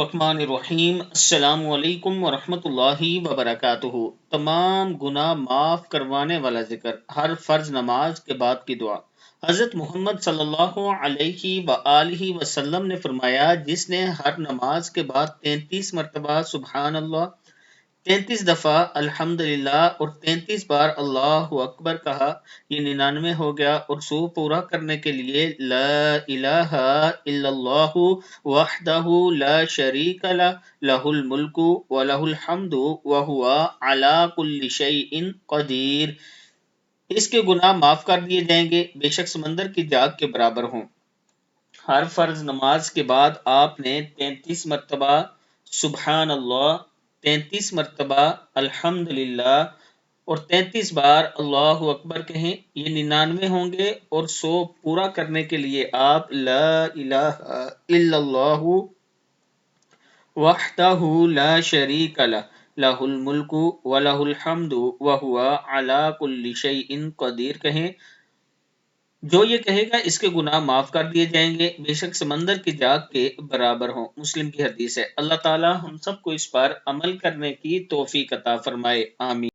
बिस्मिल्लाहिर्रहमानिर्रहीम। अस्सलाम वालेकुम वरहमतुल्लाहि वबरकातुहू। तमाम गुनाह माफ करवाने वाला जिक्र, हर फर्ज नमाज के बाद की दुआ। हजरत मोहम्मद सल्लल्लाहु अलैहि वआलिहि वसल्लम ने फरमाया, जिसने हर नमाज के बाद 33 मरतबा सुबहान अल्लाह, 33 दफा अल्हम्दुलिल्लाह और 33 बार अल्लाहु अकबर कहा, ये 99 हो गया। और 100 पूरा करने के लिए ला इलाहा इल्लल्लाहु वहदहु ला शरीका लहुल मुल्कु व लहुल हम्दु व हुवा अला कुल्लि शैइन कदीर। इसके गुनाह माफ कर दिए जाएंगे, बेशक समंदर की जाग के बराबर हों। हर फर्ज नमाज के बाद आपने 33 मरतबा सुबहान अल्लाह, 33 मरतबा अल्हम्दुलिल्लाह और 33 बार अल्लाहु अकबर कहें, ये 99 होंगे। और 100 पूरा करने के लिए आप ला इलाहा इल्लल्लाहु वहदहु ला शरीका लहुल मुल्कु व लहुल हम्दु व हुवा अला कुल्लि शैइन कदीर कहें। जो ये कहेगा इसके गुनाह माफ कर दिए जाएंगे, बेशक समंदर की जाग के बराबर हों। मुस्लिम की हदीस है। अल्लाह ताला हम सबको इस पर अमल करने की तौफीक अता फरमाए, आमीन।